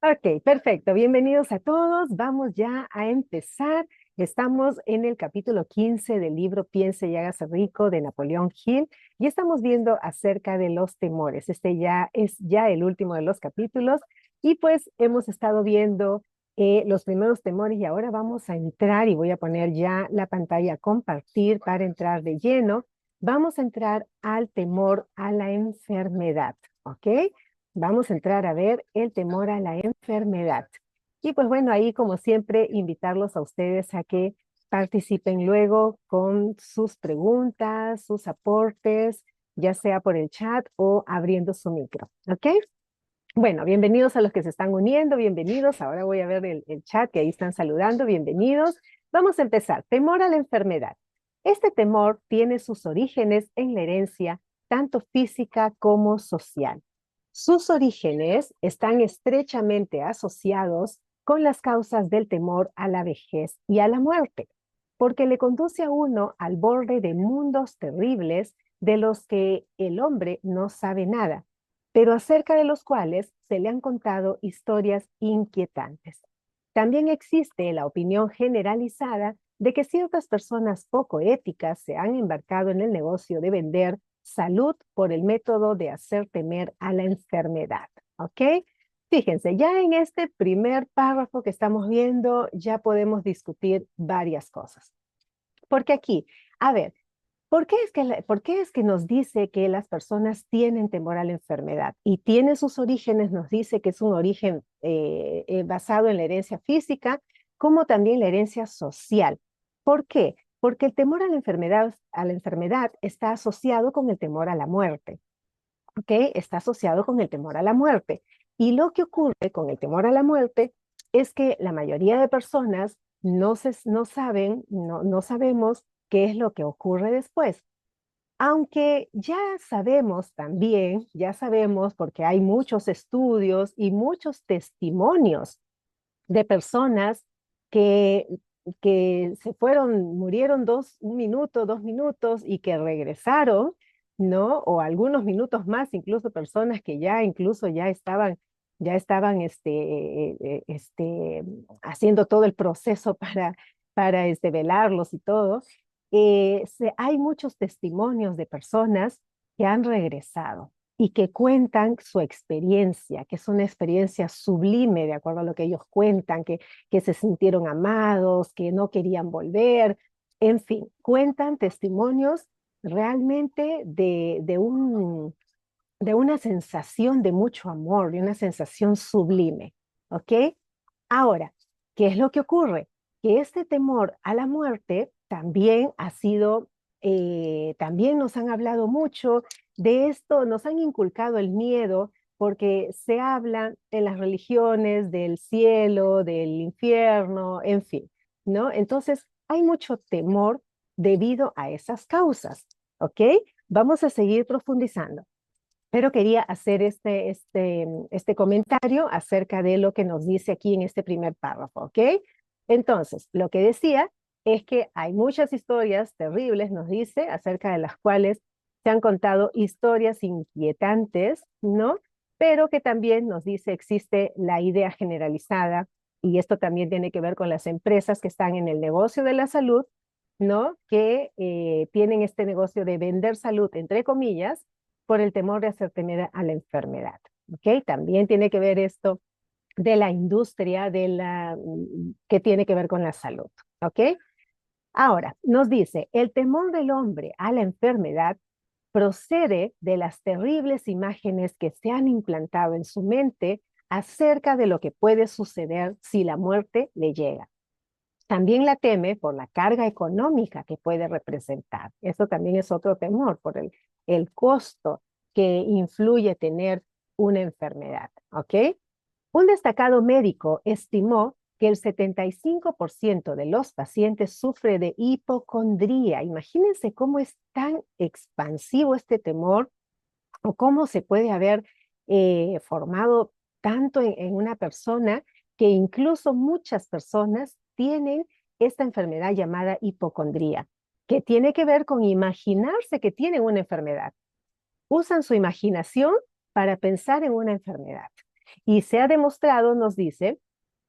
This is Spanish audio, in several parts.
Ok, perfecto. Bienvenidos a todos. Vamos ya a empezar. Estamos en el capítulo 15 del libro Piense y hágase rico de Napoleón Hill y estamos viendo acerca de los temores. Este ya es el último de los capítulos y pues hemos estado viendo los primeros temores y ahora vamos a entrar y voy a poner ya la pantalla a compartir para entrar de lleno. Vamos a entrar al temor a la enfermedad, ¿ok? Vamos a entrar a ver el temor a la enfermedad. Y pues bueno, ahí como siempre, invitarlos a ustedes a que participen luego con sus preguntas, sus aportes, ya sea por el chat o abriendo su micro. ¿Ok? Bueno, bienvenidos a los que se están uniendo, bienvenidos. Ahora voy a ver el chat que ahí están saludando, bienvenidos. Vamos a empezar. Temor a la enfermedad. Este temor tiene sus orígenes en la herencia, tanto física como social. Sus orígenes están estrechamente asociados con las causas del temor a la vejez y a la muerte, porque le conduce a uno al borde de mundos terribles de los que el hombre no sabe nada, pero acerca de los cuales se le han contado historias inquietantes. También existe la opinión generalizada de que ciertas personas poco éticas se han embarcado en el negocio de vender salud por el método de hacer temer a la enfermedad. ¿Ok? Fíjense, ya en este primer párrafo que estamos viendo, ya podemos discutir varias cosas. Porque aquí, a ver, ¿por qué es que nos dice que las personas tienen temor a la enfermedad? Y tiene sus orígenes, nos dice que es un origen basado en la herencia física, como también la herencia social. ¿Por qué? Porque el temor a la enfermedad está asociado con el temor a la muerte. ¿Ok? Está asociado con el temor a la muerte. Y lo que ocurre con el temor a la muerte es que la mayoría de personas no saben, no sabemos qué es lo que ocurre después. Aunque ya sabemos también, ya sabemos porque hay muchos estudios y muchos testimonios de personas que, que se fueron, murieron un minuto, 2 minutos y que regresaron, ¿no? O algunos minutos más, incluso personas que ya incluso ya estaban haciendo todo el proceso para velarlos y todo. Hay muchos testimonios de personas que han regresado y que cuentan su experiencia, que es una experiencia sublime, de acuerdo a lo que ellos cuentan, que se sintieron amados, que no querían volver, en fin, cuentan testimonios realmente de una sensación de mucho amor, de una sensación sublime, ¿ok? Ahora, ¿qué es lo que ocurre? Que este temor a la muerte también ha sido, también nos han hablado mucho de esto, nos han inculcado el miedo porque se habla en las religiones del cielo, del infierno, en fin, ¿no? Entonces, hay mucho temor debido a esas causas, ¿ok? Vamos a seguir profundizando. Pero quería hacer este comentario acerca de lo que nos dice aquí en este primer párrafo, ¿ok? Entonces, lo que decía es que hay muchas historias terribles, nos dice, acerca de las cuales se han contado historias inquietantes, ¿no? Pero que también nos dice existe la idea generalizada, y esto también tiene que ver con las empresas que están en el negocio de la salud, ¿no? Que tienen este negocio de vender salud, entre comillas, por el temor de hacer temer a la enfermedad. ¿Ok? También tiene que ver esto de la industria que tiene que ver con la salud. ¿Ok? Ahora, nos dice, el temor del hombre a la enfermedad procede de las terribles imágenes que se han implantado en su mente acerca de lo que puede suceder si la muerte le llega. También la teme por la carga económica que puede representar. Eso también es otro temor, por el costo que influye tener una enfermedad. ¿Ok? Un destacado médico estimó que el 75% de los pacientes sufre de hipocondría. Imagínense cómo es tan expansivo este temor o cómo se puede haber formado tanto en una persona que incluso muchas personas tienen esta enfermedad llamada hipocondría, que tiene que ver con imaginarse que tienen una enfermedad. Usan su imaginación para pensar en una enfermedad. Y se ha demostrado, nos dice,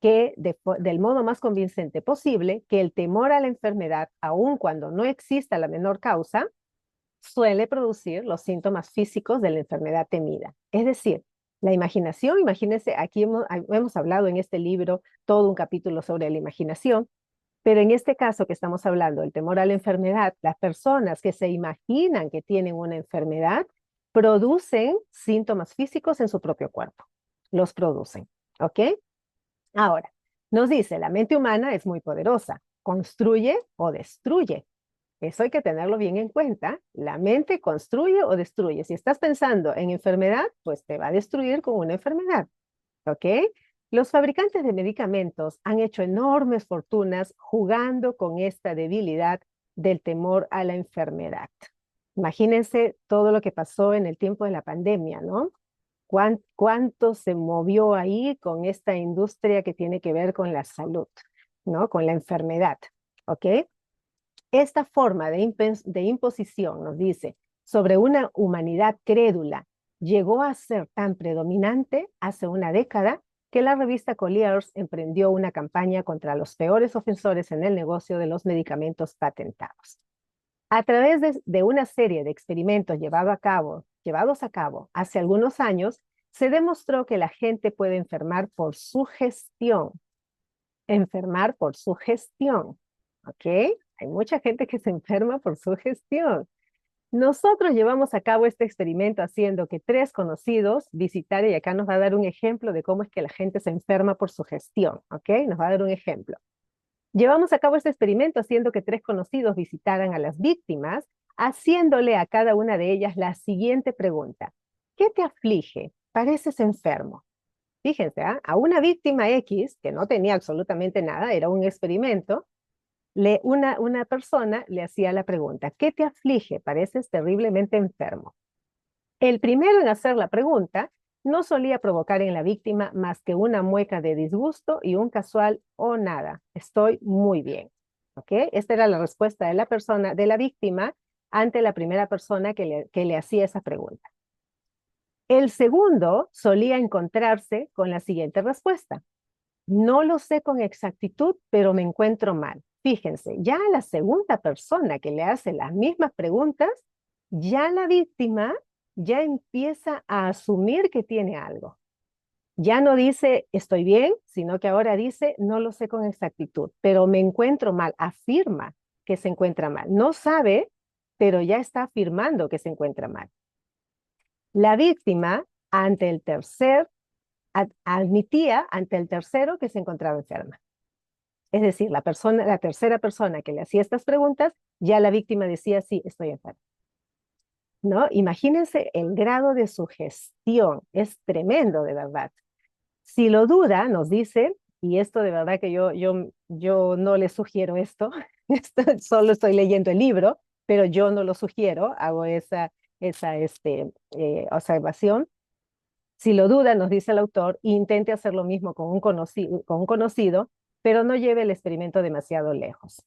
que del modo más convincente posible, que el temor a la enfermedad, aun cuando no exista la menor causa, suele producir los síntomas físicos de la enfermedad temida. Es decir, la imaginación, imagínense, aquí hemos hablado en este libro todo un capítulo sobre la imaginación, pero en este caso que estamos hablando, el temor a la enfermedad, las personas que se imaginan que tienen una enfermedad producen síntomas físicos en su propio cuerpo. Los producen, ¿ok? Ahora, nos dice, la mente humana es muy poderosa, construye o destruye. Eso hay que tenerlo bien en cuenta. La mente construye o destruye. Si estás pensando en enfermedad, pues te va a destruir con una enfermedad, ¿ok? Los fabricantes de medicamentos han hecho enormes fortunas jugando con esta debilidad del temor a la enfermedad. Imagínense todo lo que pasó en el tiempo de la pandemia, ¿no? ¿Cuánto se movió ahí con esta industria que tiene que ver con la salud, ¿no? Con la enfermedad, ¿ok? Esta forma de imposición, nos dice, sobre una humanidad crédula, llegó a ser tan predominante hace una década que la revista Colliers emprendió una campaña contra los peores ofensores en el negocio de los medicamentos patentados. A través de una serie de experimentos llevados a cabo hace algunos años, se demostró que la gente puede enfermar por su gestión. Enfermar por su gestión, ¿ok? Hay mucha gente que se enferma por su gestión. Nosotros llevamos a cabo este experimento haciendo que 3 conocidos visitaran, y acá nos va a dar un ejemplo de cómo es que la gente se enferma por su gestión, ¿ok? Nos va a dar un ejemplo. Llevamos a cabo este experimento haciendo que 3 conocidos visitaran a las víctimas, haciéndole a cada una de ellas la siguiente pregunta. ¿Qué te aflige? Pareces enfermo. Fíjense, a una víctima X, que no tenía absolutamente nada, era un experimento, una persona le hacía la pregunta, ¿qué te aflige? Pareces terriblemente enfermo. El primero en hacer la pregunta no solía provocar en la víctima más que una mueca de disgusto y un casual "oh nada, estoy muy bien". ¿Ok? Esta era la respuesta de la persona, de la víctima, ante la primera persona que le hacía esa pregunta. El segundo solía encontrarse con la siguiente respuesta. No lo sé con exactitud, pero me encuentro mal. Fíjense, ya la segunda persona que le hace las mismas preguntas, ya la víctima ya empieza a asumir que tiene algo. Ya no dice estoy bien, sino que ahora dice no lo sé con exactitud, pero me encuentro mal. Afirma que se encuentra mal. No sabe, pero ya está afirmando que se encuentra mal. La víctima, ante el tercer, admitía ante el tercero que se encontraba enferma. Es decir, la tercera persona que le hacía estas preguntas, ya la víctima decía, sí, estoy enferma. ¿No? Imagínense el grado de sugestión, es tremendo de verdad. Si lo duda, nos dice, y esto de verdad que yo no le sugiero esto, solo estoy leyendo el libro, pero yo no lo sugiero, hago esa observación. Si lo duda, nos dice el autor, intente hacer lo mismo con un conocido, pero no lleve el experimento demasiado lejos.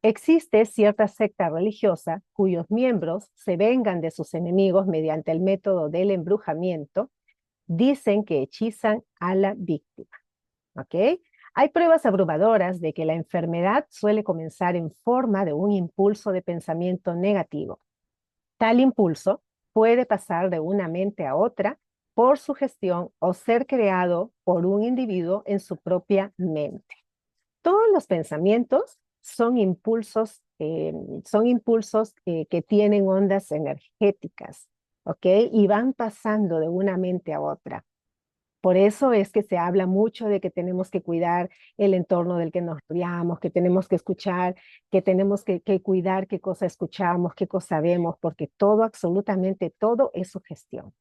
Existe cierta secta religiosa cuyos miembros se vengan de sus enemigos mediante el método del embrujamiento. Dicen que hechizan a la víctima. ¿Ok? Hay pruebas abrumadoras de que la enfermedad suele comenzar en forma de un impulso de pensamiento negativo. Tal impulso puede pasar de una mente a otra por sugestión o ser creado por un individuo en su propia mente. Todos los pensamientos son impulsos que tienen ondas energéticas, ¿ok? Y van pasando de una mente a otra. Por eso es que se habla mucho de que tenemos que cuidar el entorno del que nos rodeamos, que tenemos que escuchar, que tenemos que cuidar qué cosa escuchamos, qué cosa vemos, porque todo, absolutamente todo es sugestión.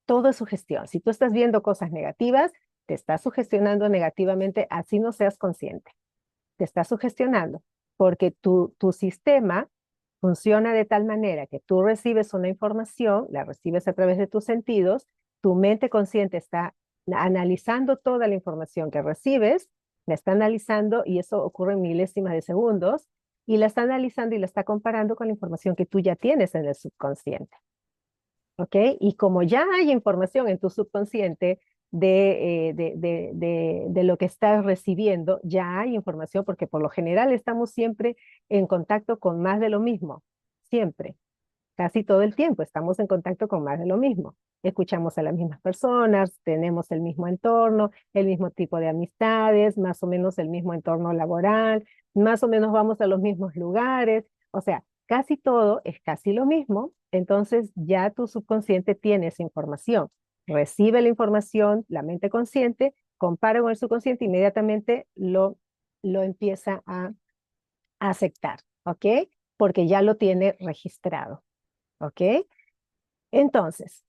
Todo es sugestión. Si tú estás viendo cosas negativas, te estás sugestionando negativamente, así no seas consciente. Te estás sugestionando, porque tu sistema funciona de tal manera que tú recibes una información, la recibes a través de tus sentidos, tu mente consciente está analizando toda la información que recibes, la está analizando y eso ocurre en milésimas de segundos, y la está analizando y la está comparando con la información que tú ya tienes en el subconsciente. ¿Ok? Y como ya hay información en tu subconsciente, de lo que estás recibiendo, ya hay información, porque por lo general estamos siempre en contacto con más de lo mismo, siempre. Casi todo el tiempo estamos en contacto con más de lo mismo. Escuchamos a las mismas personas, tenemos el mismo entorno, el mismo tipo de amistades, más o menos el mismo entorno laboral, más o menos vamos a los mismos lugares. O sea, casi todo es casi lo mismo. Entonces ya tu subconsciente tiene esa información. Recibe la información, la mente consciente, compara con el subconsciente, inmediatamente lo empieza a aceptar, ¿ok? Porque ya lo tiene registrado. ¿Ok? Entonces,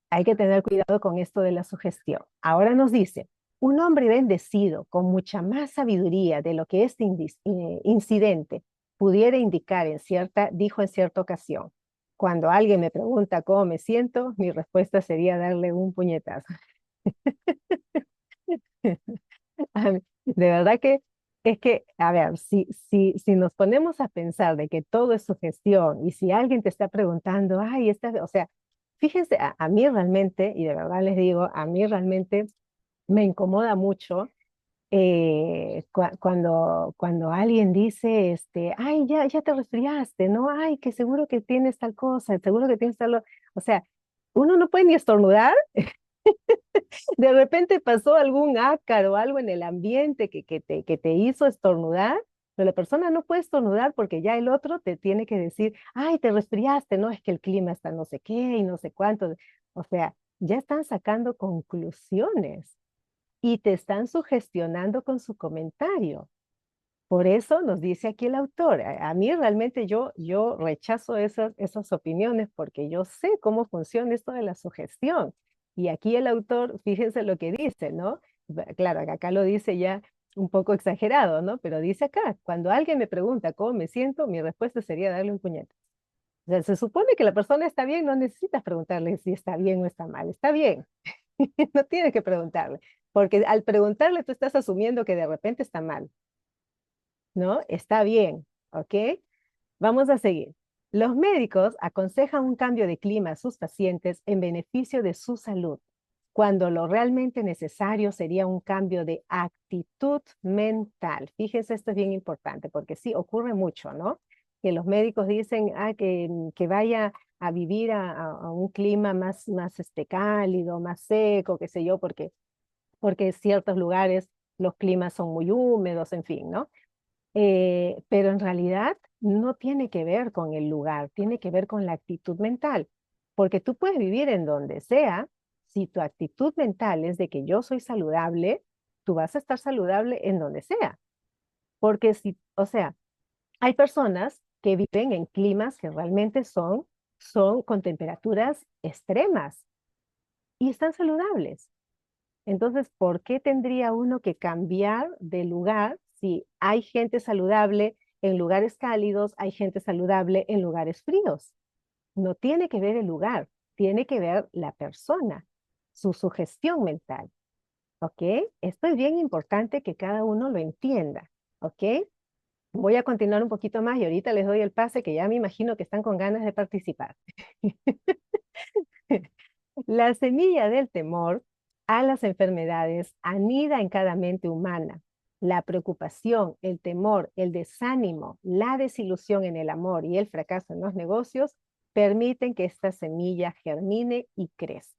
hay que tener cuidado con esto de la sugestión. Ahora nos dice, un hombre bendecido con mucha más sabiduría de lo que este incidente pudiera indicar dijo en cierta ocasión, cuando alguien me pregunta cómo me siento, mi respuesta sería darle un puñetazo. De verdad que es que, a ver, si nos ponemos a pensar de que todo es sugestión y si alguien te está preguntando, ay, o sea, fíjense, a mí realmente, y de verdad les digo, a mí realmente me incomoda mucho cuando alguien dice, ay, ya te resfriaste, ¿no? Ay, que seguro que tienes tal cosa, seguro que tienes tal... O sea, uno no puede ni estornudar. De repente pasó algún ácaro o algo en el ambiente que te hizo estornudar, pero la persona no puede estornudar porque ya el otro te tiene que decir, ay, te resfriaste, no, es que el clima está no sé qué y no sé cuánto. O sea, ya están sacando conclusiones y te están sugestionando con su comentario. Por eso nos dice aquí el autor, a mí realmente yo rechazo esas opiniones porque yo sé cómo funciona esto de la sugestión. Y aquí el autor, fíjense lo que dice, ¿no? Claro, acá lo dice ya un poco exagerado, ¿no? Pero dice acá, cuando alguien me pregunta cómo me siento, mi respuesta sería darle un puñetazo. O sea, se supone que la persona está bien, no necesitas preguntarle si está bien o está mal, está bien. No tienes que preguntarle, porque al preguntarle tú estás asumiendo que de repente está mal. ¿No? Está bien, ¿ok? Vamos a seguir. Los médicos aconsejan un cambio de clima a sus pacientes en beneficio de su salud, cuando lo realmente necesario sería un cambio de actitud mental. Fíjense, esto es bien importante, porque sí, ocurre mucho, ¿no? Que los médicos dicen que vaya a vivir a un clima más cálido, más seco, qué sé yo, porque en ciertos lugares los climas son muy húmedos, en fin, ¿no? Pero en realidad no tiene que ver con el lugar, tiene que ver con la actitud mental, porque tú puedes vivir en donde sea, si tu actitud mental es de que yo soy saludable, tú vas a estar saludable en donde sea, porque o sea, hay personas que viven en climas que realmente son con temperaturas extremas y están saludables. Entonces, ¿por qué tendría uno que cambiar de lugar si hay gente saludable en lugares cálidos, hay gente saludable en lugares fríos? No tiene que ver el lugar, tiene que ver la persona, su sugestión mental, ¿ok? Esto es bien importante que cada uno lo entienda, ¿ok? Voy a continuar un poquito más y ahorita les doy el pase que ya me imagino que están con ganas de participar. La semilla del temor a las enfermedades anida en cada mente humana. La preocupación, el temor, el desánimo, la desilusión en el amor y el fracaso en los negocios permiten que esta semilla germine y crezca.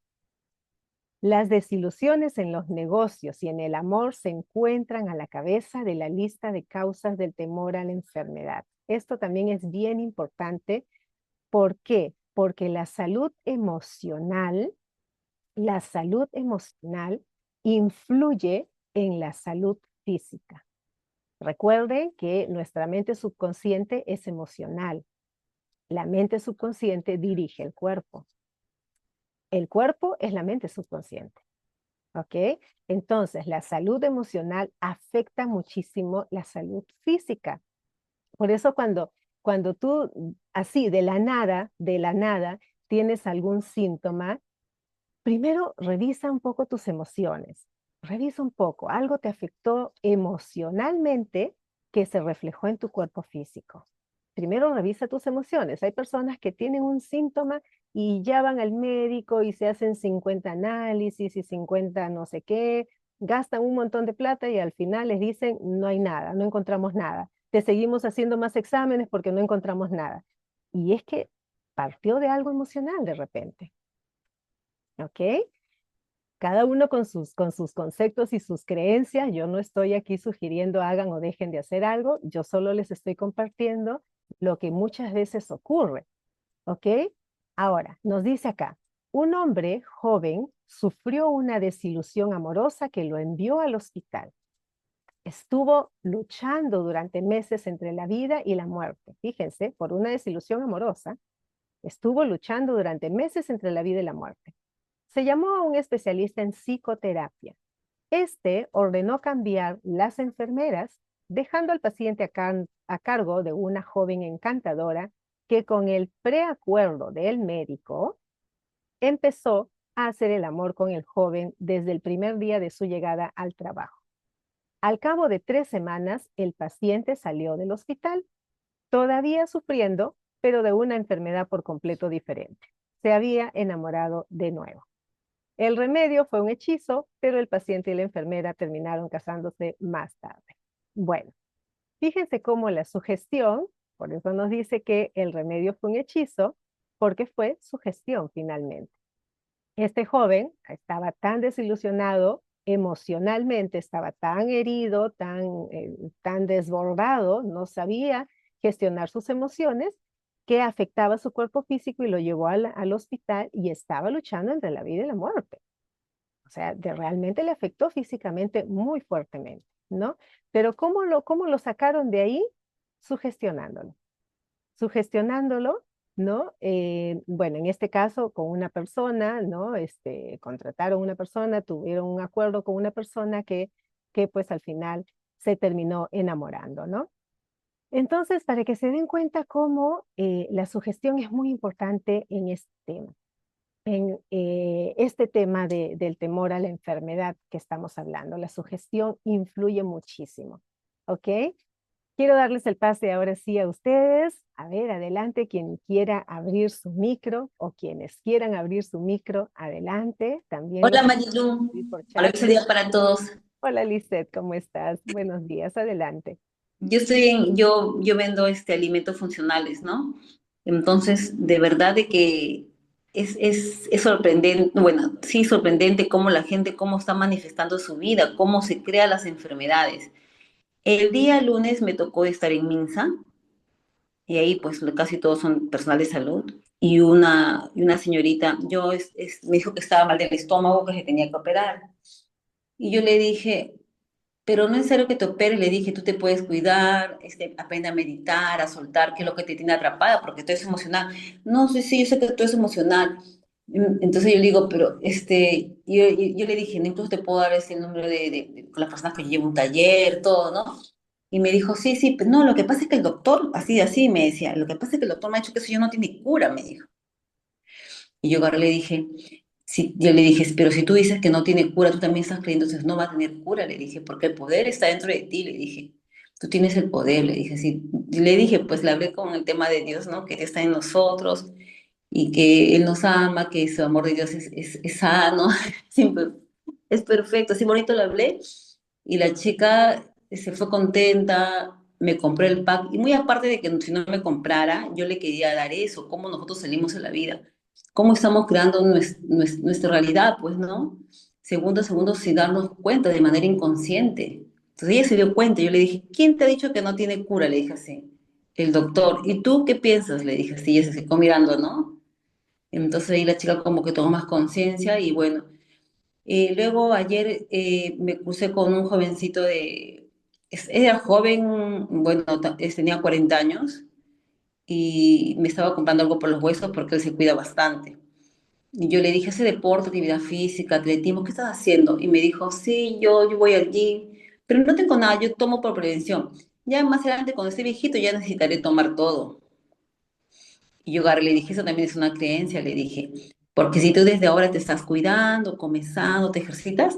Las desilusiones en los negocios y en el amor se encuentran a la cabeza de la lista de causas del temor a la enfermedad. Esto también es bien importante. ¿Por qué? Porque la salud emocional influye en la salud física. Recuerden que nuestra mente subconsciente es emocional. La mente subconsciente dirige el cuerpo. El cuerpo es la mente subconsciente. ¿Ok? Entonces, la salud emocional afecta muchísimo la salud física. Por eso cuando tú, así, de la nada, tienes algún síntoma, primero revisa un poco tus emociones, revisa un poco, algo te afectó emocionalmente que se reflejó en tu cuerpo físico. Primero revisa tus emociones. Hay personas que tienen un síntoma y ya van al médico y se hacen 50 análisis y 50 no sé qué, gastan un montón de plata y al final les dicen, no hay nada, no encontramos nada. Te seguimos haciendo más exámenes porque no encontramos nada. Y es que partió de algo emocional de repente, ¿ok? Cada uno con sus conceptos y sus creencias. Yo no estoy aquí sugiriendo hagan o dejen de hacer algo, yo solo les estoy compartiendo lo que muchas veces ocurre, ¿ok? Ahora, nos dice acá, un hombre joven sufrió una desilusión amorosa que lo envió al hospital. Estuvo luchando durante meses entre la vida y la muerte. Fíjense, por una desilusión amorosa, estuvo luchando durante meses entre la vida y la muerte. Se llamó a un especialista en psicoterapia. Este ordenó cambiar las enfermeras, dejando al paciente a cargo de una joven encantadora que con el preacuerdo del médico empezó a hacer el amor con el joven desde el primer día de su llegada al trabajo. Al cabo de 3 semanas, el paciente salió del hospital, todavía sufriendo, pero de una enfermedad por completo diferente. Se había enamorado de nuevo. El remedio fue un hechizo, pero el paciente y la enfermera terminaron casándose más tarde. Bueno, fíjense cómo la sugestión, por eso nos dice que el remedio fue un hechizo, porque fue sugestión finalmente. Este joven estaba tan desilusionado emocionalmente, estaba tan herido, tan desbordado, no sabía gestionar sus emociones, que afectaba su cuerpo físico y lo llevó al hospital y estaba luchando entre la vida y la muerte. O sea, realmente le afectó físicamente muy fuertemente, ¿no? Pero cómo lo sacaron de ahí? Sugestionándolo. Sugestionándolo, ¿no? Bueno, en este caso con una persona, ¿no? Contrataron una persona, tuvieron un acuerdo con una persona que pues al final se terminó enamorando, ¿no? Entonces, para que se den cuenta cómo la sugestión es muy importante en este tema, este tema del temor a la enfermedad que estamos hablando. La sugestión influye muchísimo, ¿ok? Quiero darles el pase ahora sí a ustedes. A ver, adelante, quien quiera abrir su micro o quienes quieran abrir su micro, adelante. También lo Hola pueden Marilu, escribir por chat. maravilloso día para todos. Hola Lisette, ¿cómo estás? Buenos días, adelante. Yo vendo alimentos funcionales, ¿no? Entonces, de verdad de que es sorprendente, bueno, sí sorprendente cómo la gente, cómo está manifestando su vida, cómo se crean las enfermedades. El día lunes me tocó estar en Minsa y ahí pues casi todos son personal de salud y una señorita, me dijo que estaba mal del estómago, que se tenía que operar. Y yo le dije, pero no es necesario que te operes, le dije, tú te puedes cuidar, aprende a meditar, a soltar, qué es lo que te tiene atrapada, porque tú eres emocional. No, sí, sí, yo sé que tú eres emocional. Entonces yo le digo, pero yo le dije, no, incluso te puedo dar ese número de con las personas que yo llevo un taller, todo, ¿no? Y me dijo, sí, sí, pero no, lo que pasa es que el doctor, así, así, me decía, lo que pasa es que el doctor me ha dicho que eso ya no tiene cura, me dijo. Y yo agarré y le dije, sí, yo le dije, pero si tú dices que no tiene cura, tú también estás creyendo, entonces no va a tener cura, le dije, porque el poder está dentro de ti, le dije, tú tienes el poder, le dije, sí. Y le dije, pues le hablé con el tema de Dios, ¿no? Que Dios está en nosotros y que Él nos ama, que su amor de Dios es sano, siempre es perfecto, así bonito lo hablé. Y la chica se fue contenta, me compró el pack, y muy aparte de que si no me comprara, yo le quería dar eso, cómo nosotros salimos en la vida, cómo estamos creando nuestra realidad, pues, ¿no? Segundo a segundo sin darnos cuenta de manera inconsciente. Entonces ella se dio cuenta, yo le dije, ¿quién te ha dicho que no tiene cura? Le dije así, el doctor. ¿Y tú qué piensas? Le dije así, ella se quedó mirando, ¿no? Entonces ahí la chica como que tomó más conciencia y bueno. Luego ayer me crucé con un jovencito era joven, bueno, tenía 40 años y me estaba comprando algo por los huesos porque él se cuida bastante. Y yo le dije, hace deporte, actividad física, atletismo, ¿qué estás haciendo? Y me dijo, sí, yo voy al gym, pero no tengo nada, yo tomo por prevención. Ya más adelante, cuando esté viejito, ya necesitaré tomar todo. Y yo agarré, le dije, eso también es una creencia, le dije. Porque si tú desde ahora te estás cuidando, comes sano, te ejercitas,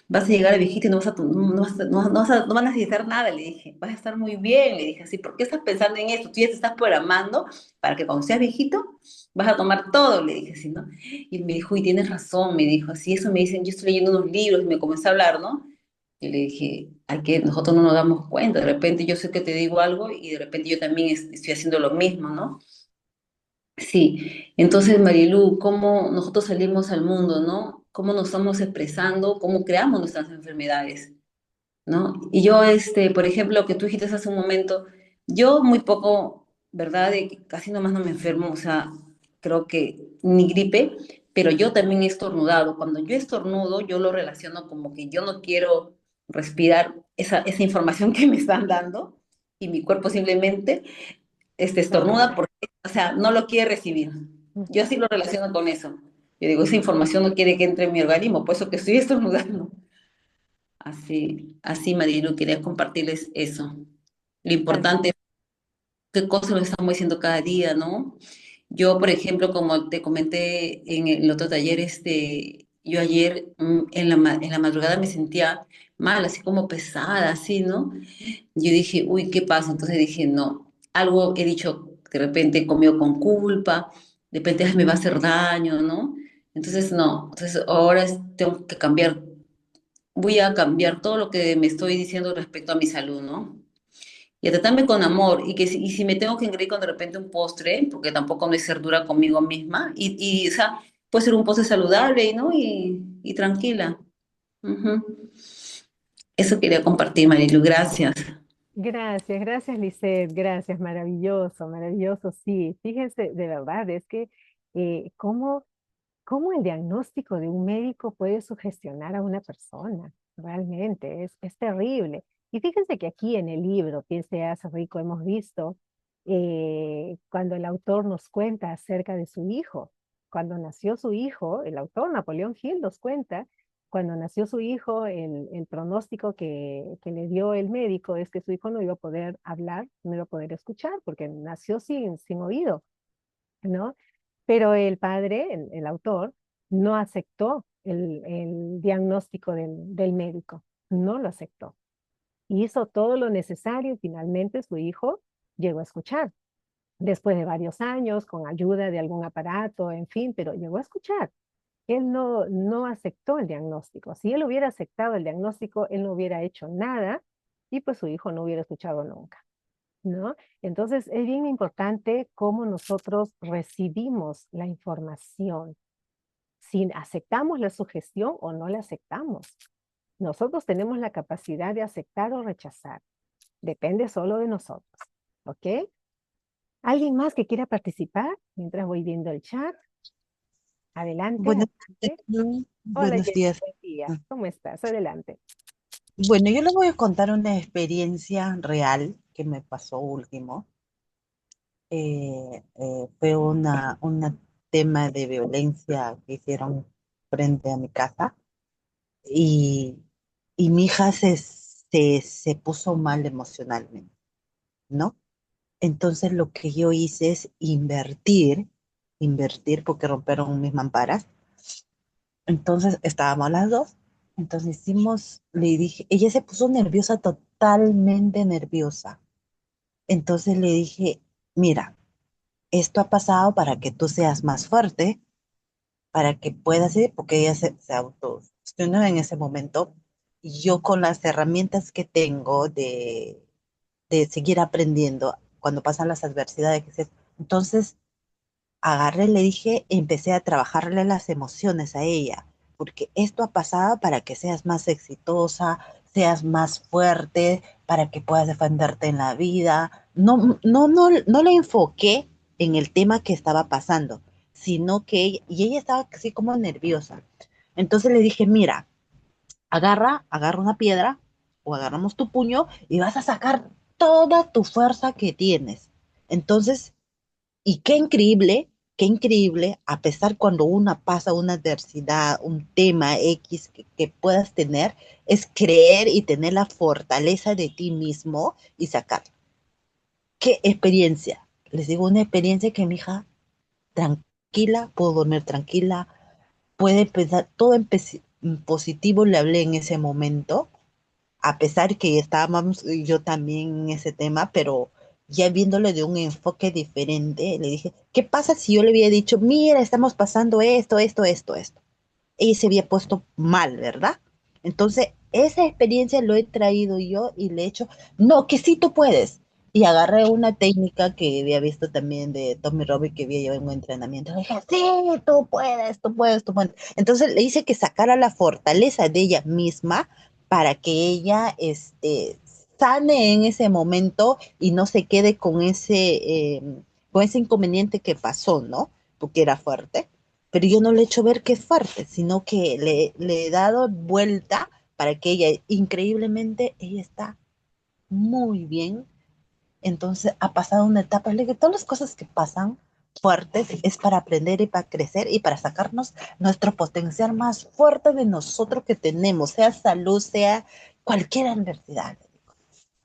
vas a llegar a viejito y no vas a, no vas a necesitar nada, le dije. Vas a estar muy bien, le dije así. ¿Por qué estás pensando en esto? Tú ya te estás programando para que cuando seas viejito vas a tomar todo, le dije así, ¿no? Y me dijo, y tienes razón, me dijo así. Eso me dicen, yo estoy leyendo unos libros y me comenzó a hablar, ¿no? Y le dije, hay que, nosotros no nos damos cuenta. De repente yo sé que te digo algo y de repente yo también estoy haciendo lo mismo, ¿no? Sí, entonces Marilu, ¿cómo nosotros salimos al mundo, no? ¿Cómo nos estamos expresando? ¿Cómo creamos nuestras enfermedades, no? Y yo, por ejemplo, lo que tú dijiste hace un momento, yo muy poco, ¿verdad? De que casi nomás no me enfermo, o sea, creo que ni gripe, pero yo también he estornudado. Cuando yo estornudo, yo lo relaciono como que yo no quiero respirar esa información que me están dando y mi cuerpo simplemente Claro. estornuda porque, o sea, no lo quiere recibir. Yo Ujú. así lo relaciono con eso. Yo digo, esa información no quiere que entre en mi organismo, por eso que estoy estornudando. Así, Marilu, quería compartirles eso. Lo importante es qué cosas lo estamos diciendo cada día, ¿no? Yo, por ejemplo, como te comenté en el otro taller, yo ayer en la madrugada me sentía mal, así como pesada, así, ¿no? Yo dije, uy, ¿qué pasa? Entonces dije, no, algo he dicho, de repente he comido con culpa, de repente "Ay, me va a hacer daño, ¿no? Entonces, no, entonces ahora tengo que cambiar, voy a cambiar todo lo que me estoy diciendo respecto a mi salud, ¿no? Y a tratarme con amor, y si me tengo que engreír con de repente un postre, porque tampoco no es ser dura conmigo misma, o sea, puede ser un postre saludable, ¿no? Y tranquila. Ujú. Eso quería compartir, Marilu, gracias. Gracias, gracias, Lisette, gracias, maravilloso, maravilloso, sí. Fíjense, de verdad, es que cómo, cómo el diagnóstico de un médico puede sugestionar a una persona, realmente, es terrible. Y fíjense que aquí en el libro, Piense hace rico, hemos visto cuando el autor nos cuenta acerca de su hijo. Cuando nació su hijo, el autor Napoleón Hill nos cuenta cuando nació su hijo, el pronóstico que le dio el médico es que su hijo no iba a poder hablar, no iba a poder escuchar, porque nació sin oído, ¿no? Pero el padre, el autor, no aceptó el diagnóstico del médico, no lo aceptó. Hizo todo lo necesario y finalmente su hijo llegó a escuchar. Después de varios años, con ayuda de algún aparato, en fin, pero llegó a escuchar. Él no aceptó el diagnóstico. Si él hubiera aceptado el diagnóstico, él no hubiera hecho nada y pues su hijo no hubiera escuchado nunca, ¿no? Entonces es bien importante cómo nosotros recibimos la información, si aceptamos la sugestión o no la aceptamos. Nosotros tenemos la capacidad de aceptar o rechazar. Depende solo de nosotros, ¿ok? ¿Alguien más que quiera participar mientras voy viendo el chat? Adelante, Buenos días. adelante. Hola, Buenos Jenny, días. buen día. ¿Cómo estás? Adelante. Bueno, yo les voy a contar una experiencia real que me pasó último. Fue una tema de violencia que hicieron frente a mi casa y, y mi hija se puso mal emocionalmente, ¿no? Entonces lo que yo hice es invertir porque romperon mis mamparas. Entonces estábamos las dos. Entonces le dije, ella se puso nerviosa, totalmente nerviosa. Entonces le dije, mira, esto ha pasado para que tú seas más fuerte, para que puedas ir, porque ella se autogestionó en ese momento. Y yo con las herramientas que tengo de seguir aprendiendo cuando pasan las adversidades, entonces agarré, le dije, empecé a trabajarle las emociones a ella, porque esto ha pasado para que seas más exitosa, seas más fuerte, para que puedas defenderte en la vida. No le enfoqué en el tema que estaba pasando, sino que ella estaba así como nerviosa. Entonces le dije, mira, agarra una piedra o agarramos tu puño y vas a sacar toda tu fuerza que tienes. Entonces, y qué increíble, a pesar cuando uno pasa una adversidad, un tema X que puedas tener, es creer y tener la fortaleza de ti mismo y sacarlo. ¿Qué experiencia? Les digo, una experiencia que mi hija tranquila, puedo dormir tranquila, puede pensar, todo en positivo le hablé en ese momento, a pesar que estábamos yo también en ese tema, pero ya viéndole de un enfoque diferente, le dije, ¿qué pasa si yo le había dicho, mira, estamos pasando esto? Ella se había puesto mal, ¿verdad? Entonces, esa experiencia lo he traído yo y le he hecho, no, que sí tú puedes. Y agarré una técnica que había visto también de Tommy Robbins que había llevado en un entrenamiento. Le dije, sí, tú puedes. Entonces le hice que sacara la fortaleza de ella misma para que ella sane en ese momento y no se quede con ese inconveniente que pasó, ¿no? Porque era fuerte, pero yo no le he hecho ver que es fuerte, sino que le he dado vuelta para que ella, increíblemente, ella está muy bien. Entonces ha pasado una etapa, le digo, todas las cosas que pasan fuertes es para aprender y para crecer y para sacarnos nuestro potencial más fuerte de nosotros que tenemos, sea salud, sea cualquier adversidad.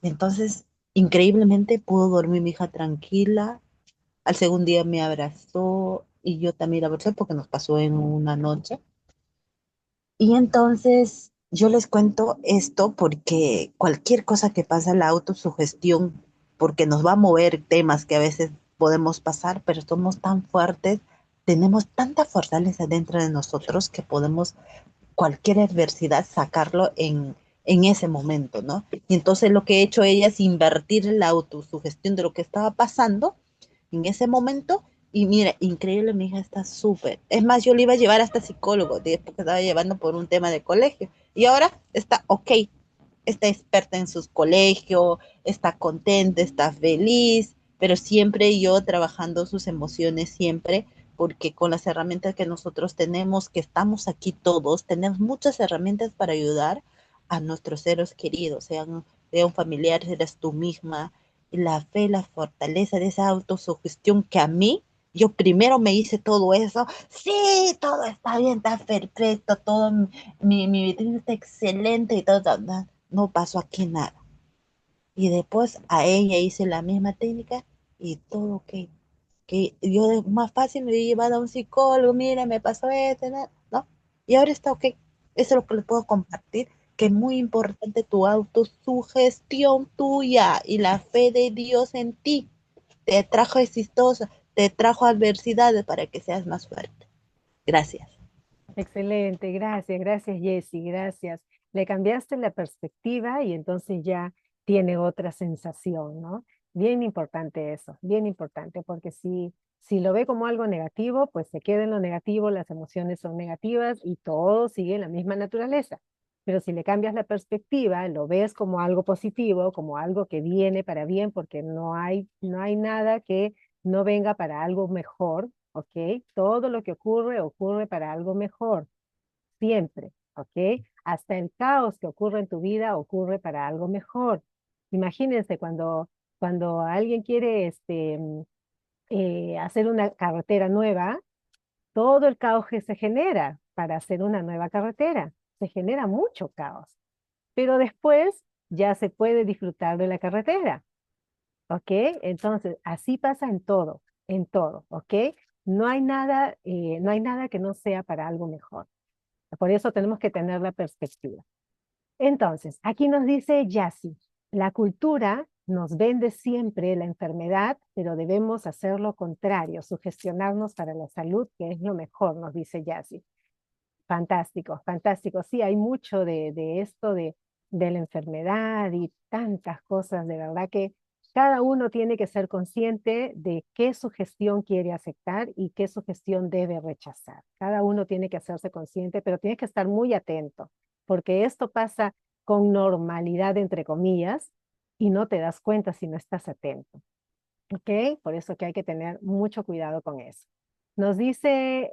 Entonces, increíblemente pudo dormir mi hija tranquila. Al segundo día me abrazó y yo también la abracé porque nos pasó en una noche. Y entonces yo les cuento esto porque cualquier cosa que pasa, la autosugestión, porque nos va a mover temas que a veces podemos pasar, pero somos tan fuertes, tenemos tanta fortaleza dentro de nosotros que podemos cualquier adversidad sacarlo en ese momento, ¿no? Y entonces lo que he hecho ella es invertir la autosugestión de lo que estaba pasando en ese momento. Y mira, increíble, mi hija está súper. Es más, yo le iba a llevar hasta psicólogo, porque estaba llevando por un tema de colegio. Y ahora está ok, está experta en sus colegios, está contenta, está feliz, pero siempre yo trabajando sus emociones, siempre, porque con las herramientas que nosotros tenemos, que estamos aquí todos, tenemos muchas herramientas para ayudar a nuestros seres queridos, sean familiares, eres tú misma, la fe, la fortaleza de esa autosugestión que a mí, yo primero me hice todo eso, sí, todo está bien, está perfecto, todo mi vitrina está excelente y todo, no pasó aquí nada. Y después a ella hice la misma técnica y todo ok. Que yo más fácil me había llevado a un psicólogo, mira, me pasó esto, ¿no? Y ahora está ok. Eso es lo que le puedo compartir, que es muy importante tu autosugestión tuya y la fe de Dios en ti. Te trajo exitosa, te trajo adversidades para que seas más fuerte. Gracias. Excelente, gracias Jessy, gracias. Le cambiaste la perspectiva y entonces ya tiene otra sensación, ¿no? Bien importante eso, bien importante, porque si lo ve como algo negativo, pues se queda en lo negativo, las emociones son negativas y todo sigue en la misma naturaleza. Pero si le cambias la perspectiva, lo ves como algo positivo, como algo que viene para bien, porque no hay nada que no venga para algo mejor, ¿ok? Todo lo que ocurre, ocurre para algo mejor, siempre, ¿ok? Hasta el caos que ocurre en tu vida ocurre para algo mejor. Imagínense cuando alguien quiere hacer una carretera nueva, todo el caos que se genera para hacer una nueva carretera, se genera mucho caos, pero después ya se puede disfrutar de la carretera. ¿Ok? Entonces, así pasa en todo, ¿ok? No hay nada que no sea para algo mejor. Por eso tenemos que tener la perspectiva. Entonces, aquí nos dice Yassi, la cultura nos vende siempre la enfermedad, pero debemos hacer lo contrario, sugestionarnos para la salud, que es lo mejor, nos dice Yassi. Fantástico, fantástico. Sí, hay mucho de esto de la enfermedad y tantas cosas, de verdad que cada uno tiene que ser consciente de qué sugestión quiere aceptar y qué sugestión debe rechazar. Cada uno tiene que hacerse consciente, pero tienes que estar muy atento, porque esto pasa con normalidad, entre comillas, y no te das cuenta si no estás atento. ¿Ok? Por eso que hay que tener mucho cuidado con eso. Nos dice,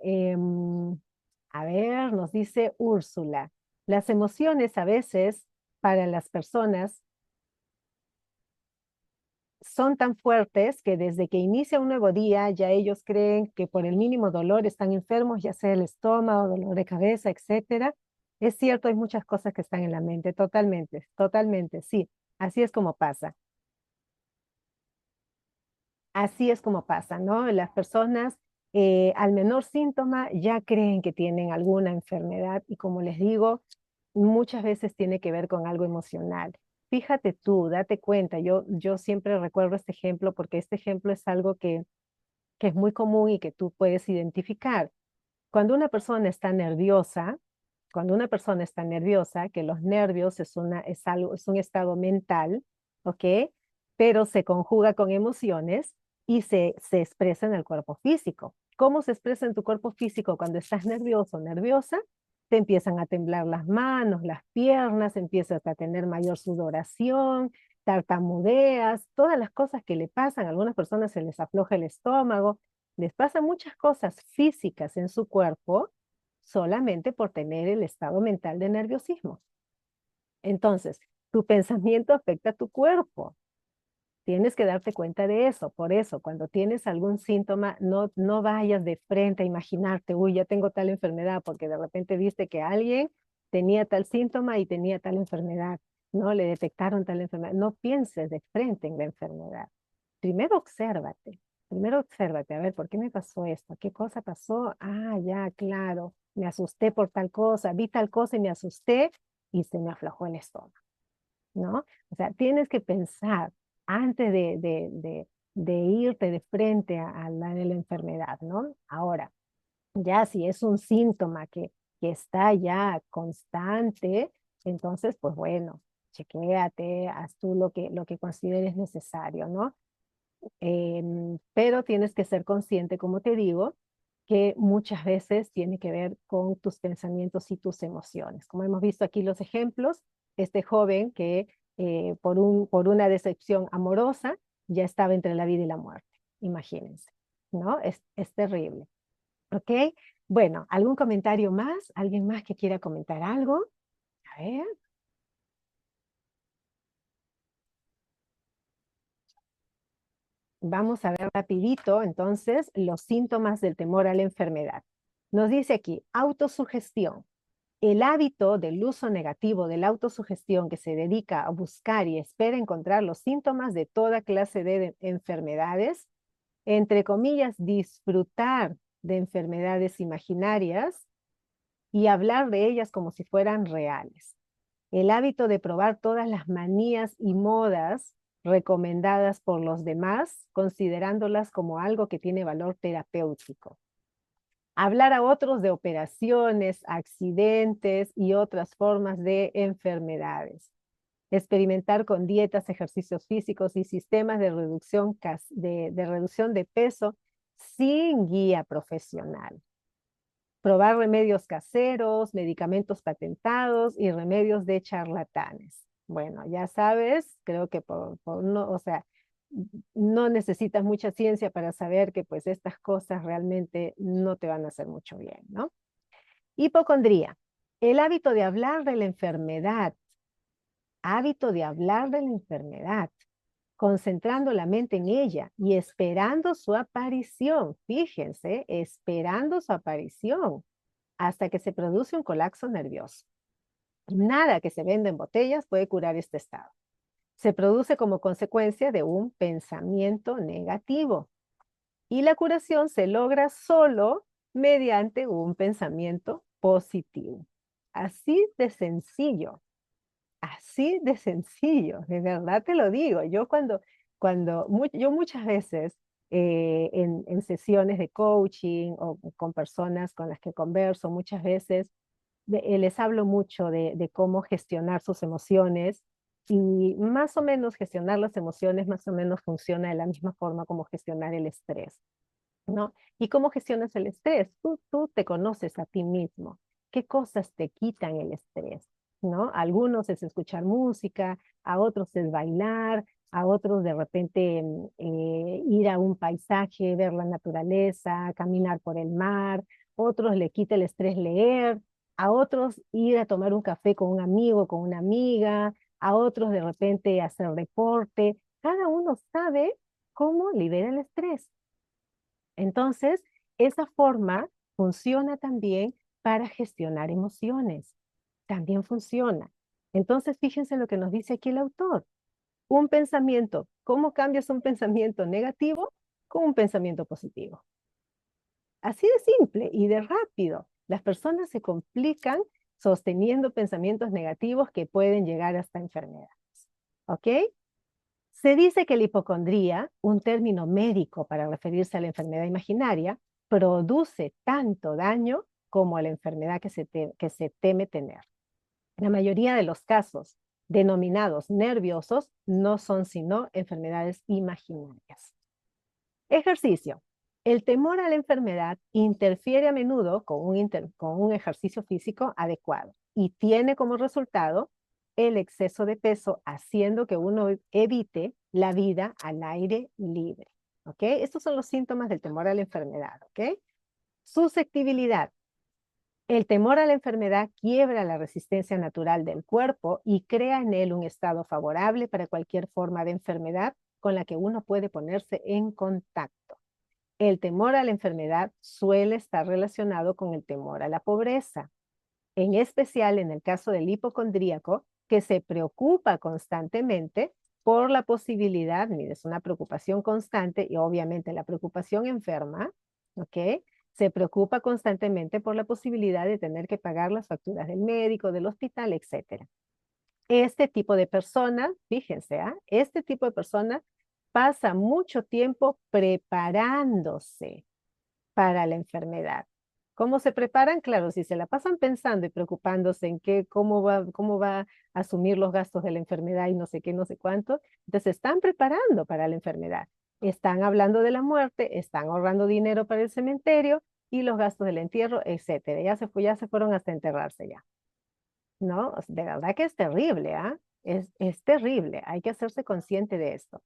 a ver, nos dice Úrsula, las emociones a veces para las personas son tan fuertes que desde que inicia un nuevo día ya ellos creen que por el mínimo dolor están enfermos, ya sea el estómago, dolor de cabeza, etcétera. Es cierto, hay muchas cosas que están en la mente, totalmente, totalmente, sí, así es como pasa. Así es como pasa, ¿no? Las personas Al menor síntoma ya creen que tienen alguna enfermedad y como les digo, muchas veces tiene que ver con algo emocional. Fíjate tú, date cuenta, yo siempre recuerdo este ejemplo porque este ejemplo es algo que es muy común y que tú puedes identificar. Cuando una persona está nerviosa, cuando una persona está nerviosa, que los nervios es un estado mental, ¿ok? Pero se conjuga con emociones y se expresa en el cuerpo físico. ¿Cómo se expresa en tu cuerpo físico cuando estás nervioso o nerviosa? Te empiezan a temblar las manos, las piernas, empiezas a tener mayor sudoración, tartamudeas, todas las cosas que le pasan. A algunas personas se les afloja el estómago, les pasan muchas cosas físicas en su cuerpo solamente por tener el estado mental de nerviosismo. Entonces, tu pensamiento afecta a tu cuerpo. Tienes que darte cuenta de eso. Por eso, cuando tienes algún síntoma, no vayas de frente a imaginarte, uy, ya tengo tal enfermedad, porque de repente viste que alguien tenía tal síntoma y tenía tal enfermedad, ¿no? Le detectaron tal enfermedad. No pienses de frente en la enfermedad. Primero obsérvate. Primero obsérvate, a ver, ¿por qué me pasó esto? ¿Qué cosa pasó? Ah, ya, claro, me asusté por tal cosa, vi tal cosa y me asusté y se me aflojó el estómago, ¿no? O sea, tienes que pensar antes de irte de frente a la enfermedad, ¿no? Ahora, ya si es un síntoma que está ya constante, entonces, pues bueno, chequéate, haz tú lo que consideres necesario, ¿no? Pero tienes que ser consciente, como te digo, que muchas veces tiene que ver con tus pensamientos y tus emociones. Como hemos visto aquí los ejemplos, este joven que por una decepción amorosa ya estaba entre la vida y la muerte. Imagínense, ¿no? Es terrible. ¿Ok? Bueno, ¿algún comentario más? ¿Alguien más que quiera comentar algo? A ver. Vamos a ver rapidito, entonces, los síntomas del temor a la enfermedad. Nos dice aquí, autosugestión. El hábito del uso negativo de la autosugestión que se dedica a buscar y espera encontrar los síntomas de toda clase de enfermedades, entre comillas, disfrutar de enfermedades imaginarias y hablar de ellas como si fueran reales. El hábito de probar todas las manías y modas recomendadas por los demás, considerándolas como algo que tiene valor terapéutico. Hablar a otros de operaciones, accidentes y otras formas de enfermedades. Experimentar con dietas, ejercicios físicos y sistemas de reducción de peso sin guía profesional. Probar remedios caseros, medicamentos patentados y remedios de charlatanes. Bueno, ya sabes, creo que no, o sea, no necesitas mucha ciencia para saber que pues estas cosas realmente no te van a hacer mucho bien, ¿no? Hipocondría, el hábito de hablar de la enfermedad, hábito de hablar de la enfermedad, concentrando la mente en ella y esperando su aparición. Fíjense, esperando su aparición hasta que se produce un colapso nervioso. Nada que se venda en botellas puede curar este estado. Se produce como consecuencia de un pensamiento negativo y la curación se logra solo mediante un pensamiento positivo. Así de sencillo, así de sencillo, de verdad te lo digo. Yo muchas veces en sesiones de coaching o con personas con las que converso, muchas veces les hablo mucho de cómo gestionar sus emociones y más o menos gestionar las emociones más o menos funciona de la misma forma como gestionar el estrés, ¿no? ¿Y cómo gestionas el estrés? Tú te conoces a ti mismo. ¿Qué cosas te quitan el estrés? ¿No? A algunos es escuchar música, a otros es bailar, a otros de repente ir a un paisaje, ver la naturaleza, caminar por el mar, otros le quita el estrés leer, a otros ir a tomar un café con un amigo, con una amiga, a otros de repente hacer deporte. Cada uno sabe cómo libera el estrés. Entonces, esa forma funciona también para gestionar emociones. También funciona. Entonces, fíjense lo que nos dice aquí el autor. Un pensamiento, ¿cómo cambias un pensamiento negativo con un pensamiento positivo? Así de simple y de rápido. Las personas se complican sosteniendo pensamientos negativos que pueden llegar hasta enfermedades. ¿Ok? Se dice que la hipocondría, un término médico para referirse a la enfermedad imaginaria, produce tanto daño como la enfermedad que se teme tener. La mayoría de los casos denominados nerviosos no son sino enfermedades imaginarias. Ejercicio. El temor a la enfermedad interfiere a menudo con un ejercicio físico adecuado y tiene como resultado el exceso de peso, haciendo que uno evite la vida al aire libre. ¿Ok? Estos son los síntomas del temor a la enfermedad. ¿Ok? Susceptibilidad. El temor a la enfermedad quiebra la resistencia natural del cuerpo y crea en él un estado favorable para cualquier forma de enfermedad con la que uno puede ponerse en contacto. El temor a la enfermedad suele estar relacionado con el temor a la pobreza, en especial en el caso del hipocondríaco, que se preocupa constantemente por la posibilidad, mire, es una preocupación constante y obviamente la preocupación enferma, ¿ok? Se preocupa constantemente por la posibilidad de tener que pagar las facturas del médico, del hospital, etc. Este tipo de personas, fíjense, este tipo de personas pasa mucho tiempo preparándose para la enfermedad. ¿Cómo se preparan? Claro, si se la pasan pensando y preocupándose en cómo va a asumir los gastos de la enfermedad y no sé qué, no sé cuánto, entonces están preparando para la enfermedad. Están hablando de la muerte, están ahorrando dinero para el cementerio y los gastos del entierro, etcétera. Ya se fueron hasta enterrarse ya. ¿No? De verdad que es terrible, ¿ah? Es terrible. Hay que hacerse consciente de esto.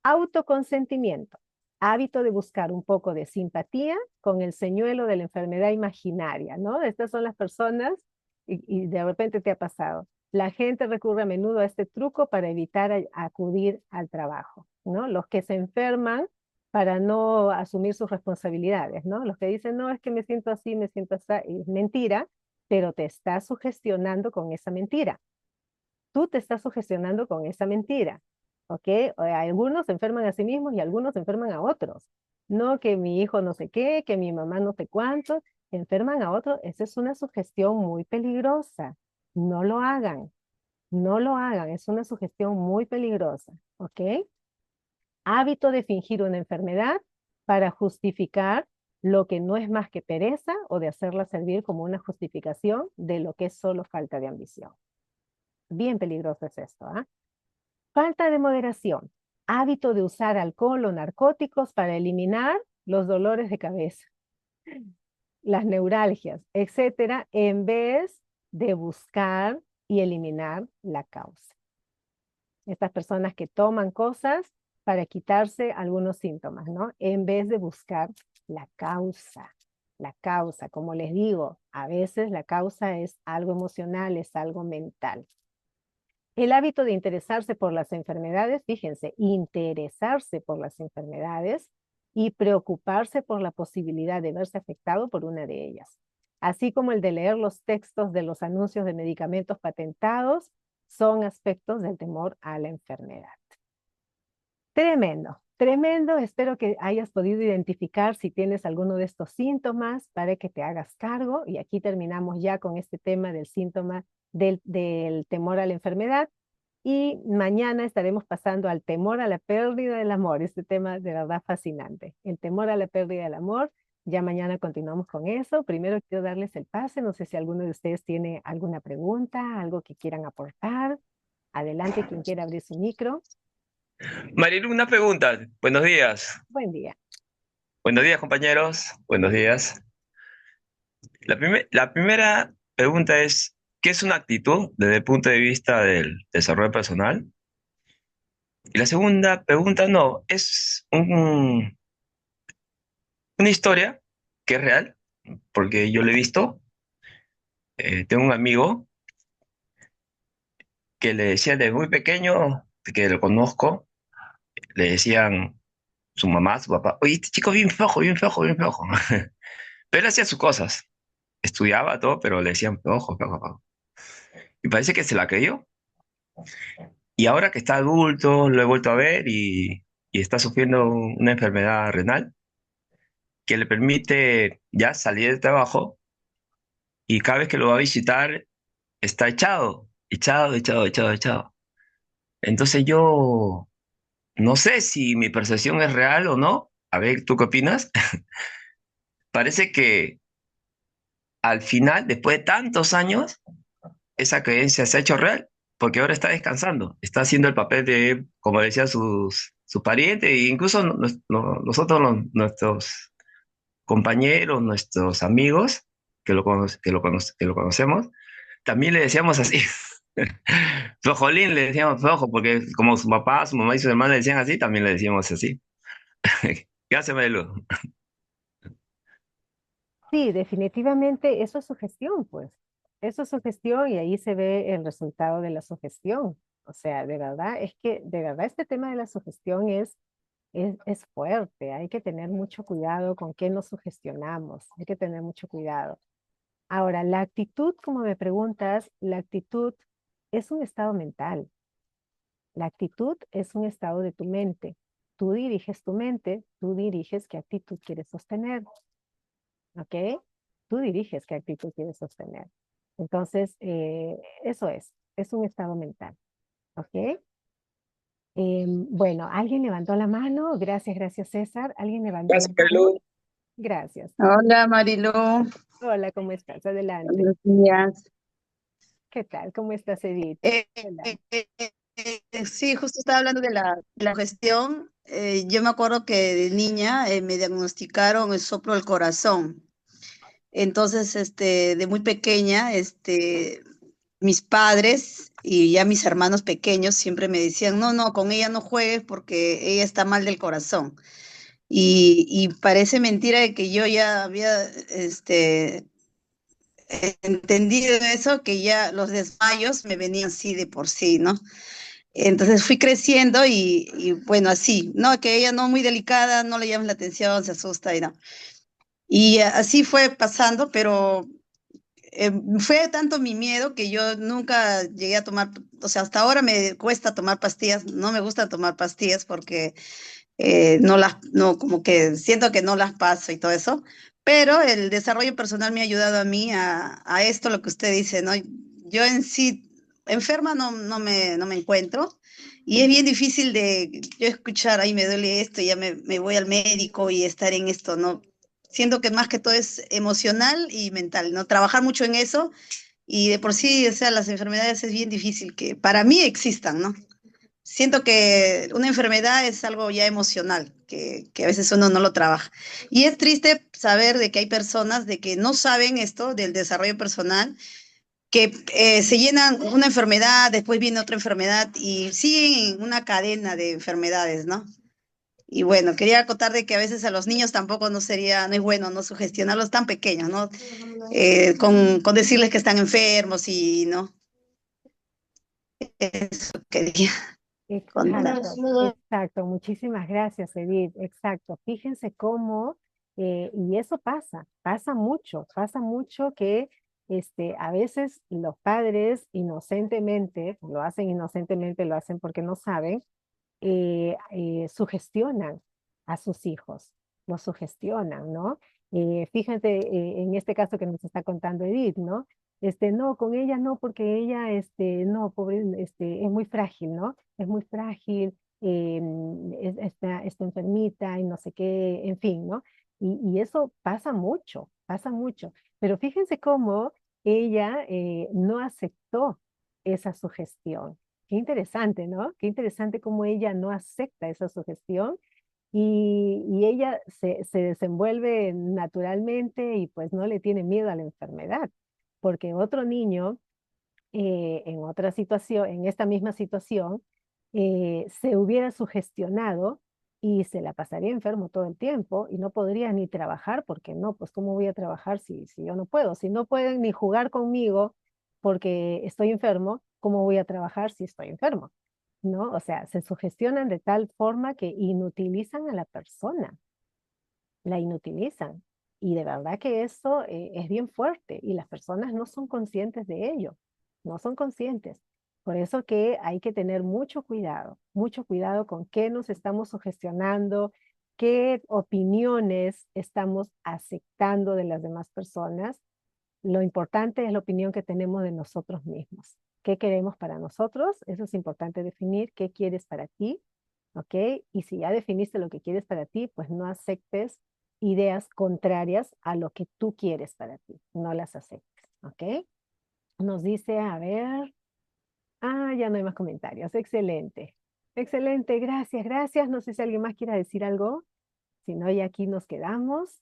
Autoconsentimiento, hábito de buscar un poco de simpatía con el señuelo de la enfermedad imaginaria, ¿no? Estas son las personas, y de repente te ha pasado. La gente recurre a menudo a este truco para evitar acudir al trabajo, ¿no? Los que se enferman para no asumir sus responsabilidades, ¿no? Los que dicen, no, es que me siento así, me siento así, es mentira, pero te estás sugestionando con esa mentira. Tú te estás sugestionando con esa mentira. ¿Ok? Algunos se enferman a sí mismos y algunos se enferman a otros. No que mi hijo no sé qué, que mi mamá no sé cuánto, enferman a otros. Esa es una sugestión muy peligrosa. No lo hagan, no lo hagan. Es una sugestión muy peligrosa. ¿Ok? Hábito de fingir una enfermedad para justificar lo que no es más que pereza o de hacerla servir como una justificación de lo que es solo falta de ambición. Bien peligroso es esto, ¿ah? Falta de moderación. Hábito de usar alcohol o narcóticos para eliminar los dolores de cabeza, las neuralgias, etcétera, en vez de buscar y eliminar la causa. Estas personas que toman cosas para quitarse algunos síntomas, ¿no? En vez de buscar la causa. La causa, como les digo, a veces la causa es algo emocional, es algo mental. El hábito de interesarse por las enfermedades, fíjense, interesarse por las enfermedades y preocuparse por la posibilidad de verse afectado por una de ellas, así como el de leer los textos de los anuncios de medicamentos patentados, son aspectos del temor a la enfermedad. Tremendo, tremendo. Espero que hayas podido identificar si tienes alguno de estos síntomas para que te hagas cargo. Y aquí terminamos ya con este tema del síntoma del temor a la enfermedad. Y mañana estaremos pasando al temor a la pérdida del amor. Este tema de verdad fascinante. El temor a la pérdida del amor. Ya mañana continuamos con eso. Primero quiero darles el pase. No sé si alguno de ustedes tiene alguna pregunta, algo que quieran aportar. Adelante, quien quiera abrir su micro. Marilu, una pregunta. Buenos días. Buen día. Buenos días, compañeros. Buenos días. La primera pregunta es, ¿qué es una actitud desde el punto de vista del desarrollo personal? Y la segunda pregunta, no, es una historia que es real, porque yo lo he visto. Tengo un amigo que le decía desde muy pequeño, que lo conozco, le decían su mamá, su papá, oye, este chico bien flojo, bien flojo, bien flojo. Pero él hacía sus cosas. Estudiaba todo, pero le decían flojo, flojo, flojo. Y parece que se la creyó. Y ahora que está adulto, lo he vuelto a ver y está sufriendo una enfermedad renal. que le permite ya salir del trabajo y cada vez que lo va a visitar está echado, echado, echado, echado, echado. Entonces yo no sé si mi percepción es real o no. A ver, ¿tú qué opinas? Parece que al final, después de tantos años, esa creencia se ha hecho real, porque ahora está descansando, está haciendo el papel de, como decían sus parientes, e incluso nosotros, nuestros compañeros, nuestros amigos, que lo conocemos, también le decíamos así. Flojolín le decíamos flojo, porque como su papá, su mamá y su hermana le decían así, también le decíamos así. ¿Qué hace Melu? Sí, definitivamente eso es sugestión, pues. Eso es sugestión y ahí se ve el resultado de la sugestión. O sea, de verdad, es que de verdad este tema de la sugestión es fuerte. Hay que tener mucho cuidado con qué nos sugestionamos. Hay que tener mucho cuidado. Ahora, la actitud, como me preguntas, la actitud es un estado mental. La actitud es un estado de tu mente. Tú diriges tu mente, tú diriges qué actitud quieres sostener. ¿Ok? Tú diriges qué actitud quieres sostener. Entonces, eso es un estado mental. ¿Ok? Bueno, alguien levantó la mano. Gracias, gracias César. Alguien levantó la Gracias, mano. Melu. Gracias. Hola Marilu, Hola, ¿cómo estás? Adelante. buenos días. ¿Qué tal? ¿Cómo estás, Edith? Eh, Hola. sí, justo estaba hablando de la gestión. Yo me acuerdo que de niña me diagnosticaron el soplo del corazón. Entonces, de muy pequeña, mis padres y ya mis hermanos pequeños siempre me decían, no, no, con ella no juegues porque ella está mal del corazón. Y parece mentira de que yo ya había, entendido eso, que ya los desmayos me venían así de por sí, ¿no? Entonces fui creciendo y bueno, así, ¿no? Que ella no muy delicada, no le llama la atención, se asusta y no. Y así fue pasando, pero fue tanto mi miedo que yo nunca llegué a tomar, o sea, hasta ahora me cuesta tomar pastillas, no me gusta tomar pastillas porque no las, no, como que siento que no las paso y todo eso, pero el desarrollo personal me ha ayudado a mí a esto, lo que usted dice, ¿no? Yo en sí, enferma no me encuentro y es bien difícil de yo escuchar, ahí me duele esto, y ya me voy al médico y estar en esto, ¿no? Siento que más que todo es emocional y mental, ¿no? Trabajar mucho en eso y de por sí, o sea, las enfermedades es bien difícil que para mí existan, ¿no? Siento que una enfermedad es algo ya emocional, que a veces uno no lo trabaja. Y es triste saber de que hay personas de que no saben esto del desarrollo personal, que se llenan una enfermedad, después viene otra enfermedad y siguen en una cadena de enfermedades, ¿no? Y bueno, quería acotar de que a veces a los niños tampoco no sería, no es bueno no sugestionarlos tan pequeños, ¿no? Con decirles que están enfermos y no, eso quería contar. Exacto, exacto. Muchísimas gracias, Edith. Exacto. Fíjense cómo, y eso pasa mucho que a veces los padres inocentemente, lo hacen porque no saben, sugestionan a sus hijos, los sugestionan, ¿no? Fíjate en este caso que nos está contando Edith, ¿no? No, con ella no, porque ella, no, pobre, es muy frágil, ¿no? Es muy frágil, está enfermita y no sé qué, en fin, ¿no? Y eso pasa mucho, pasa mucho. Pero fíjense cómo ella no aceptó esa sugestión. Qué interesante, ¿no? Qué interesante cómo ella no acepta esa sugestión y ella se desenvuelve naturalmente y pues no le tiene miedo a la enfermedad, porque otro niño en otra situación, en esta misma situación, se hubiera sugestionado y se la pasaría enfermo todo el tiempo y no podría ni trabajar, porque no, pues ¿cómo voy a trabajar si yo no puedo? Si no pueden ni jugar conmigo porque estoy enfermo, ¿cómo voy a trabajar si estoy enfermo? ¿No? O sea, se sugestionan de tal forma que inutilizan a la persona, la inutilizan. Y de verdad que eso es bien fuerte y las personas no son conscientes de ello, no son conscientes. Por eso que hay que tener mucho cuidado con qué nos estamos sugestionando, qué opiniones estamos aceptando de las demás personas. Lo importante es la opinión que tenemos de nosotros mismos. ¿Qué queremos para nosotros? Eso es importante definir. ¿Qué quieres para ti? ¿Ok? Y si ya definiste lo que quieres para ti, pues no aceptes ideas contrarias a lo que tú quieres para ti. No las aceptes. ¿Ok? Nos dice, a ver. Ah, ya no hay más comentarios. Excelente. Excelente. Gracias, gracias. No sé si alguien más quiera decir algo. Si no, ya aquí nos quedamos.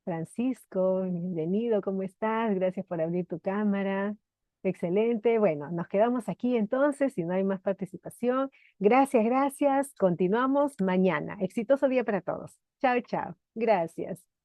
Francisco, bienvenido, ¿cómo estás? Gracias por abrir tu cámara. Excelente. Bueno, nos quedamos aquí entonces, si no hay más participación. Gracias, gracias. Continuamos mañana. Exitoso día para todos. Chao, chao. Gracias.